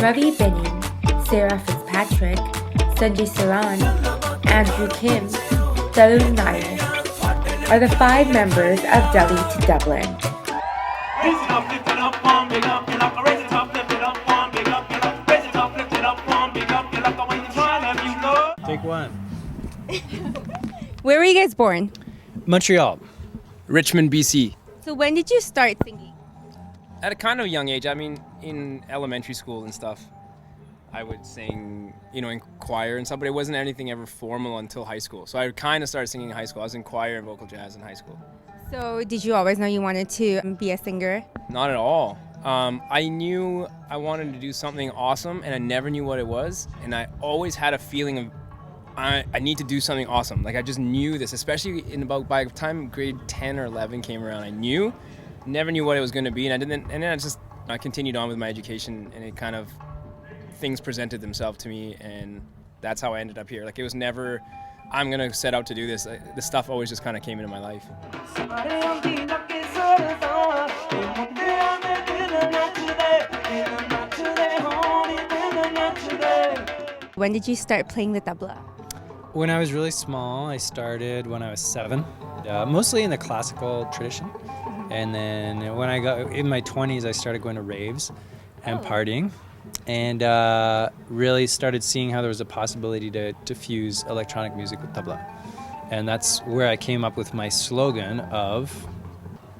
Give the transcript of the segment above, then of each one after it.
Ravi Binning, Sara Fitzpatrick, Sanjay Seran, Andrew Kim, Tarun Nayar are the 5 members of Delhi to Dublin. Take one. Where were you guys born? Montreal. Richmond, BC. So when did you start singing? At a kind of young age, I mean, in elementary school and stuff, I would sing, in choir and stuff, but it wasn't anything ever formal until high school. So I kind of started singing in high school. I was in choir and vocal jazz in high school. So did you always know you wanted to be a singer? Not at all. I knew I wanted to do something awesome, and I never knew what it was. And I always had a feeling of, I need to do something awesome. Like I just knew this, especially by the time grade 10 or 11 came around, never knew what it was going to be. And then I continued on with my education, and it kind of, things presented themselves to me, and that's how I ended up here. Like it was never, I'm going to set out to do this. The stuff always just kind of came into my life. When did you start playing the tabla? When I was really small, I started when I was 7, mostly in the classical tradition. And then when I got in my 20s, I started going to raves and partying, and really started seeing how there was a possibility to fuse electronic music with tabla. And that's where I came up with my slogan of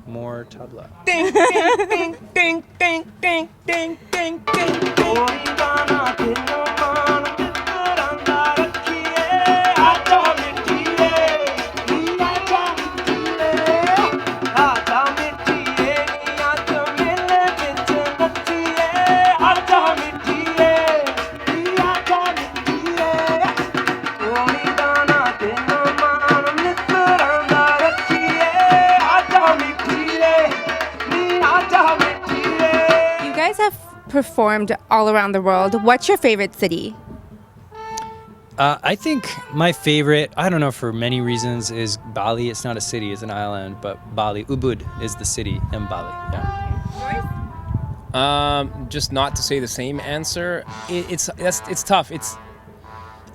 more tabla. Ding, ding, ding, ding, ding, ding, ding, ding, ding. Performed all around the world. What's your favorite city? I think my favorite, I don't know, for many reasons, is Bali. It's not a city, it's an island, but Bali. Ubud is the city in Bali. Yeah. Just not to say the same answer. It's tough.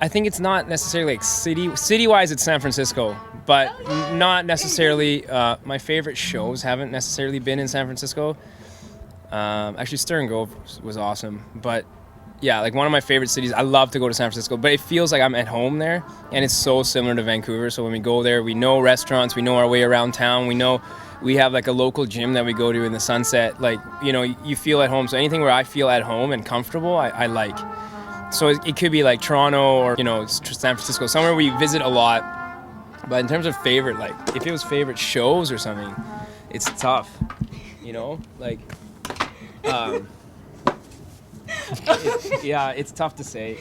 I think it's not necessarily like city-wise. It's San Francisco, but not necessarily. My favorite shows haven't necessarily been in San Francisco. Actually, Stir and Grove was awesome, but yeah, like one of my favorite cities. I love to go to San Francisco, but it feels like I'm at home there, and it's so similar to Vancouver. So when we go there, we know restaurants, we know our way around town, we have like a local gym that we go to in the Sunset. Like, you feel at home. So anything where I feel at home and comfortable, I like. So it could be like Toronto or, San Francisco, somewhere we visit a lot. But in terms of favorite, like if it was favorite shows or something, it's tough, like. It's tough to say.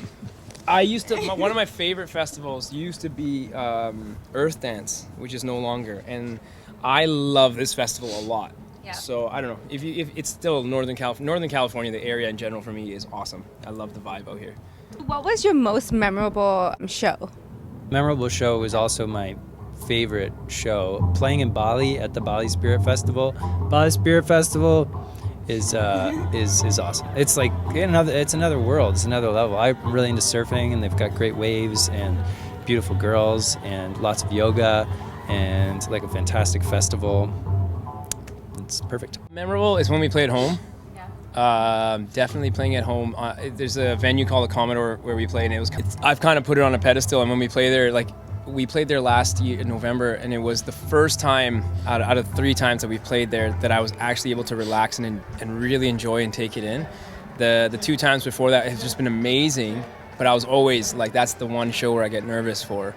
One of my favorite festivals used to be Earth Dance, which is no longer, and I love this festival a lot. Yeah. So I don't know if it's still Northern California. The area in general for me is awesome. I love the vibe out here. What was your most memorable show? Memorable show was also my favorite show. Playing in Bali at the Bali Spirit Festival. Bali Spirit Festival is awesome. It's like it's another world. It's another level. I'm really into surfing, and they've got great waves and beautiful girls and lots of yoga and like a fantastic festival. It's perfect. Memorable is when we play at home. Yeah. Definitely playing at home. There's a venue called the Commodore where we play, and I've kind of put it on a pedestal. And when we play there, like. We played there last year in November, and it was the first time out of 3 times that we've played there that I was actually able to relax and really enjoy and take it in. The 2 times before that have just been amazing, but I was always like, that's the one show where I get nervous for.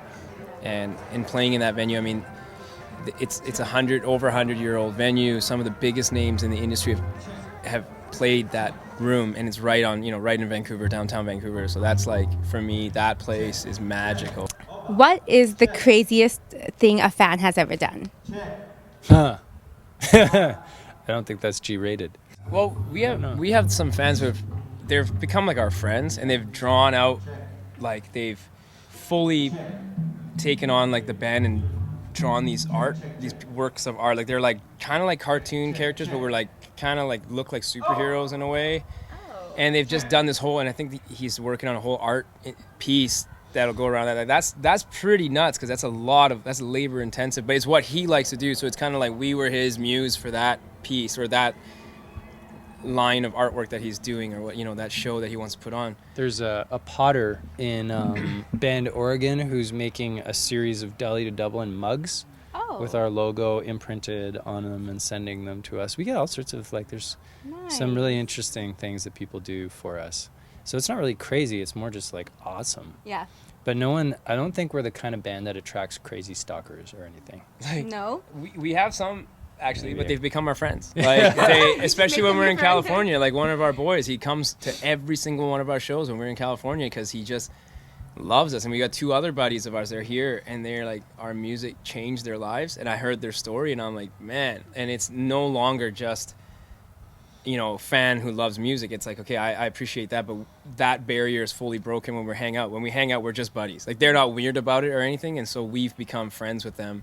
And in playing in that venue, I mean, it's over 100-year-old venue. Some of the biggest names in the industry have played that room, and it's right in Vancouver, downtown Vancouver. So that's like, for me, that place is magical. What is the craziest thing a fan has ever done? I don't think that's G-rated. Well, we have some fans they've become like our friends, and they've drawn out, like they've fully taken on like the band and drawn these works of art. Like they're like kind of like cartoon characters, but we're like kind of like look like superheroes in a way. and they've just done this whole, and I think he's working on a whole art piece that'll go around that. Like, that's pretty nuts, because that's labor intensive, but it's what he likes to do. So it's kind of like we were his muse for that piece or that line of artwork that he's doing, or what, you know, that show that he wants to put on. There's a potter in Bend, Oregon, who's making a series of Delhi to Dublin mugs with our logo imprinted on them and sending them to us. We get all sorts of, like, there's some really interesting things that people do for us. So it's not really crazy. It's more just like awesome. Yeah. But I don't think we're the kind of band that attracts crazy stalkers or anything. Like, No? we have some, actually, Maybe. but they've become our friends. Like, especially when we're in California. Like, one of our boys, he comes to every single one of our shows when we're in California because he just loves us. And we got 2 other buddies of ours, they're here, and they're like, our music changed their lives. And I heard their story, and I'm like, man. And it's no longer just, you know, fan who loves music. It's like, okay, I appreciate that, but that barrier is fully broken when we hang out. When we hang out, we're just buddies. Like, they're not weird about it or anything, and so we've become friends with them,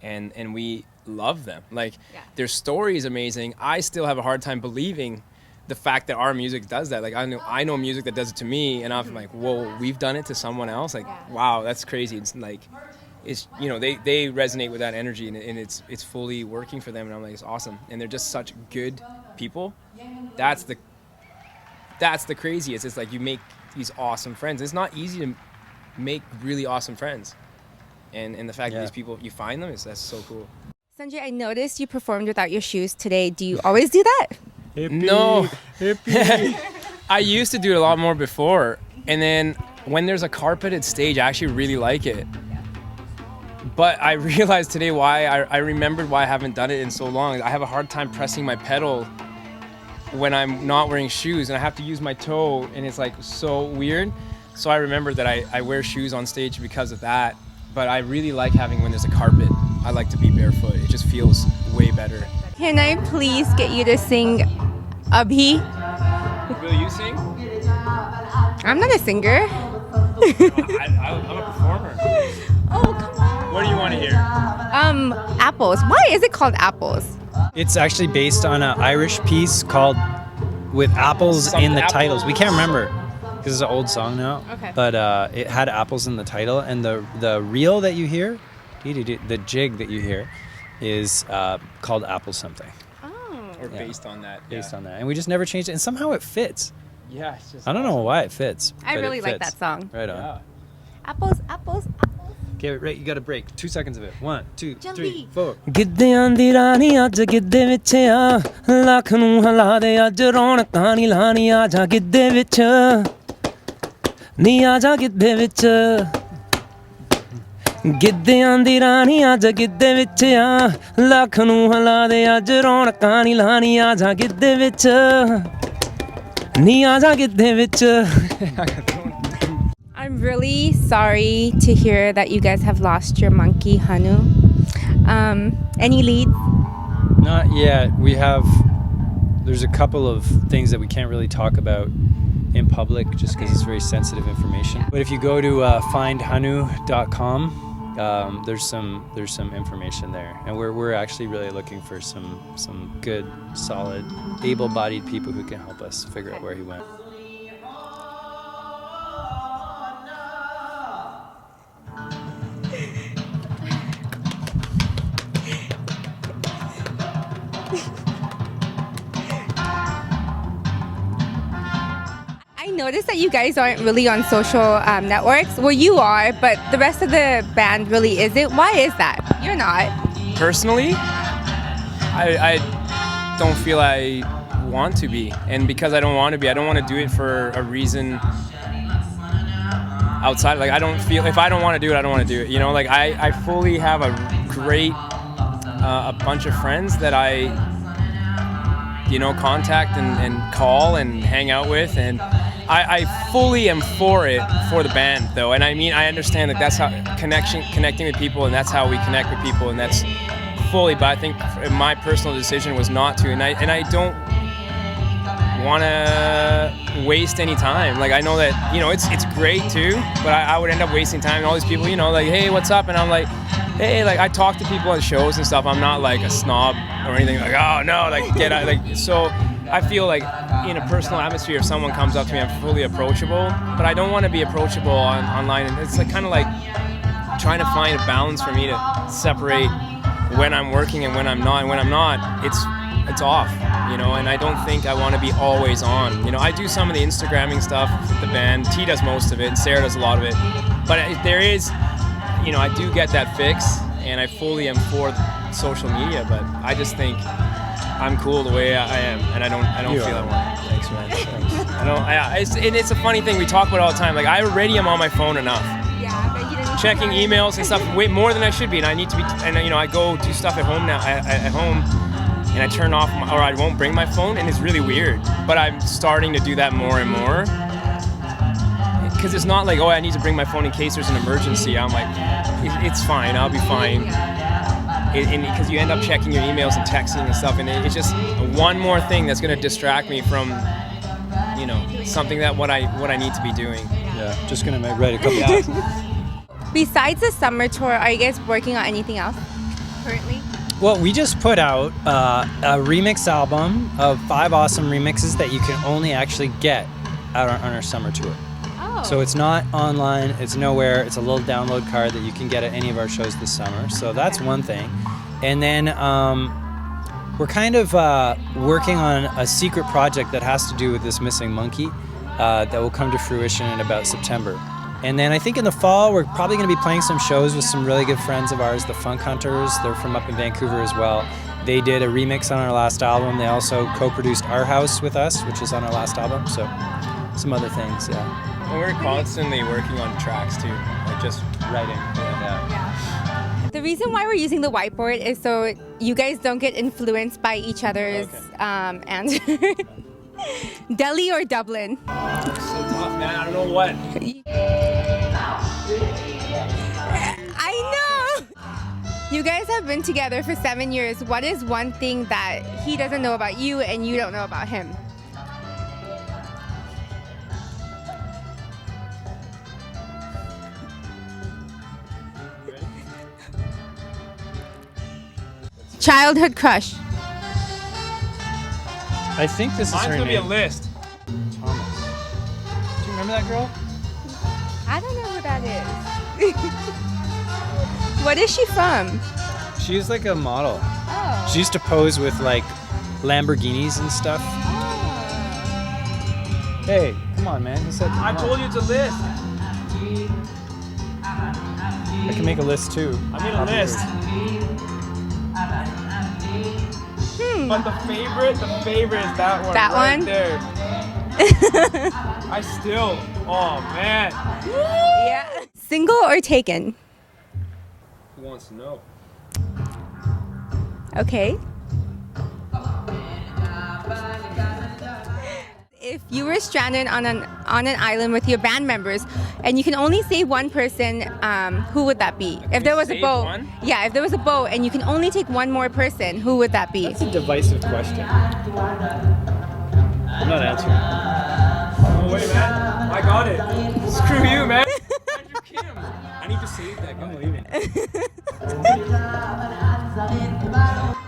and we love them. Like, their story is amazing. I still have a hard time believing the fact that our music does that. Like, I know music that does it to me, and I'm like, whoa, we've done it to someone else. Like, wow, that's crazy. It's like, it's, you know, they resonate with that energy, and it's fully working for them, and I'm like, it's awesome. And they're just such good people. That's the craziest. It's like, you make these awesome friends. It's not easy to make really awesome friends, and the fact that these people, you find them, that's so cool. Sanjay, I noticed you performed without your shoes today. Do you always do that? Hippie, No. hippie. I used to do it a lot more before, and then when there's a carpeted stage, I actually really like it. But I realized today why I remembered why I haven't done it in so long. I have a hard time pressing my pedal when I'm not wearing shoes, and I have to use my toe, and it's like so weird. So I remembered that I wear shoes on stage because of that. But I really like having when there's a carpet. I like to be barefoot. It just feels way better. Can I please get you to sing Abhi? Will you sing? I'm not a singer. I'm a performer. Oh, come on. What do you want to hear? Apples. Why is it called Apples? It's actually based on an Irish piece called With Apples in the Titles. We can't remember because it's an old song now. Okay. But it had apples in the title, and the reel that you hear, the jig that you hear, is called Apple something. Or based on that. Based on that. And we just never changed it. And somehow it fits. Yeah, it's just I don't know why it fits. I but really it like fits. that song. Right on. Yeah. Apples, apples, apples. Okay, right, you got to break. 2 seconds of it. 1, 2, 3, Jumbi. 4. ਗਿੱਧਿਆਂ ਦੀ ਰਾਣੀ ਅੱਜ ਗਿੱਧੇ ਵਿੱਚ ਆ ਲੱਖ ਨੂੰ ਹਿਲਾ ਦੇ ਅੱਜ ਰੌਣਕਾਂ ਨੀ ਲਾਣੀ ਆ ਜਾ ਗਿੱਧੇ ਵਿੱਚ ਨੀ ਆ ਜਾ ਗਿੱਧੇ ਵਿੱਚ ਗਿੱਧਿਆਂ ਦੀ ਰਾਣੀ ਅੱਜ ਗਿੱਧੇ ਵਿੱਚ ਆ ਲੱਖ ਨੂੰ ਹਿਲਾ ਦੇ ਅੱਜ ਰੌਣਕਾਂ ਨੀ ਲਾਣੀ ਆ ਜਾ ਗਿੱਧੇ ਵਿੱਚ ਨੀ ਆ ਜਾ ਗਿੱਧੇ ਵਿੱਚ I'm really sorry to hear that you guys have lost your monkey, Hanu. Any leads? Not yet. There's a couple of things that we can't really talk about in public just because it's very sensitive information. But if you go to findhanu.com, there's some information there, and we're actually really looking for some good, solid, able-bodied people who can help us figure out where he went. I noticed that you guys aren't really on social networks. Well, you are, but the rest of the band really isn't. Why is that? You're not. Personally, I don't feel I want to be, and because I don't want to be, I don't want to do it for a reason outside. Like, I don't feel, if I don't want to do it, I don't want to do it. You know, like I fully have a great a bunch of friends that I, you know, contact and call and hang out with, and I fully am for it, for the band though. And I mean, I understand that that's how connecting with people, and that's how we connect with people, and that's fully, but I think my personal decision was not to, and I don't want to waste any time. Like, I know that, you know, it's great too, but I would end up wasting time, and all these people, you know, like, hey, what's up? And I'm like, hey, like, I talk to people at shows and stuff. I'm not like a snob or anything, like, oh no, like, get out, like, so I feel like in a personal atmosphere, if someone comes up to me, I'm fully approachable. But I don't want to be approachable online, and it's like kind of like trying to find a balance for me to separate when I'm working and when I'm not. And when I'm not, it's off, you know. And I don't think I want to be always on. You know, I do some of the Instagramming stuff with the band. T does most of it, and Sara does a lot of it. But there is, you know, I do get that fix, and I fully am for social media. But I just think I'm cool the way I am, and I don't feel I want it. Thanks, man. Thanks. It's a funny thing we talk about all the time. Like, I already am on my phone enough. Yeah, but you didn't Checking emails and stuff way more than I should be, and I need to be. And you know, I go do stuff at home now. At home, and I turn off, or I won't bring my phone, and it's really weird. But I'm starting to do that more and more. Because it's not like, oh, I need to bring my phone in case there's an emergency. I'm like, it's fine. I'll be fine. Because you end up checking your emails and texting and stuff, and it's just one more thing that's going to distract me from, you know, something that what I need to be doing. Yeah, just gonna write a couple. Besides the summer tour, are you guys working on anything else currently? Well, we just put out a remix album of 5 awesome remixes that you can only actually get out on our summer tour. Oh. So it's not online, it's nowhere. It's a little download card that you can get at any of our shows this summer. So that's one thing. And then we're kind of working on a secret project that has to do with this missing monkey that will come to fruition in about September. And then I think in the fall, we're probably going to be playing some shows with some really good friends of ours, the Funk Hunters. They're from up in Vancouver as well. They did a remix on our last album. They also co-produced Our House with us, which is on our last album. So some other things, yeah. And we're constantly working on tracks too, like just writing. Yeah. The reason why we're using the whiteboard is so you guys don't get influenced by each other's answers. Delhi or Dublin? So tough, man. I don't know what. I know! You guys have been together for 7 years. What is one thing that he doesn't know about you and you don't know about him? Childhood crush. I think this Mine's is her gonna be a name. list. Thomas. Do you remember that girl? I don't know who that is. What is she from? She's like a model. Oh. She used to pose with like Lamborghinis and stuff. Hey, come on, man. He said, I told you it's a list. I can make a list too. I made a list. But the favorite is that one. That right one? there. I still. Oh man. Yeah. Single or taken? Who wants to know? Okay. If you were stranded on an island with your band members, and you can only save one person, who would that be? If there was a save boat, one? yeah. If there was a boat, and you can only take one more person, who would that be? That's a divisive question. I'm not answering. Oh wait, man. I got it. Screw you, man. Andrew Kim. I need to save that guy. I'm leaving.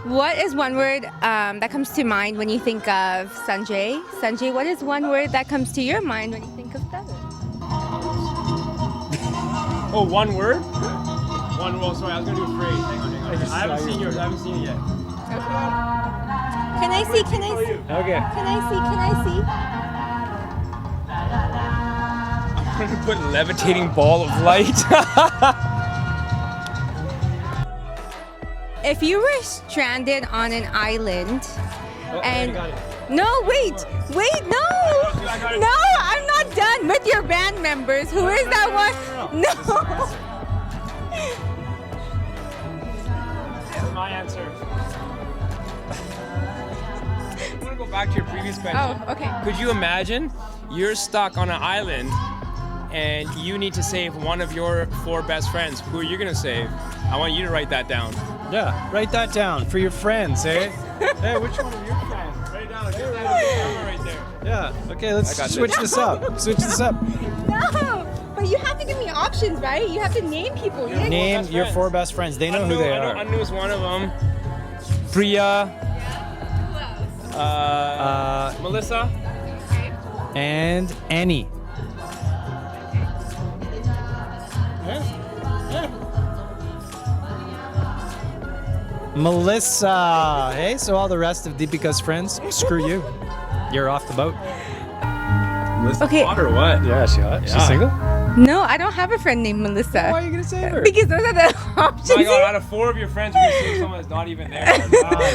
What is one word that comes to mind when you think of Sanjay? Sanjay, what is one word that comes to your mind when you think of Tarun? Oh, one word? One word. Sorry, I was gonna do a phrase. Hang on. I haven't seen yours. I haven't seen it yet. Okay. Can I see? Can I see? Okay. Can I see? Can I see? I'm gonna put levitating ball of light. If you were stranded on an island, and got it. no, wait, no, I got it. no, I'm not done with your band members. Who is that one? No. That's my answer. I want to go back to your previous question. Oh, okay. Could you imagine you're stuck on an island and you need to save one of your 4 best friends? Who are you going to save? I want you to write that down. Yeah, write that down for your friends, eh? Hey, which one of your friends? Write it down. Get that on the camera right there. Yeah. Okay, let's I got switch this up. Switch this up. No, but you have to give me options, right? You have to name people. You Name best your friends. 4 best friends. They know who they are. Anu is one of them. Priya. Melissa. And Annie. Melissa. Hey, so all the rest of Dipika's friends, screw you. You're off the boat. Okay. Hot or what? Yeah, she's single? No, I don't have a friend named Melissa. Why are you going to say her? Because those are the options. Oh my God, out of 4 of your friends, you're gonna say someone that's not even there.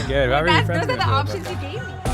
Good. Why were your friends Those are the gonna feel options about you gave me.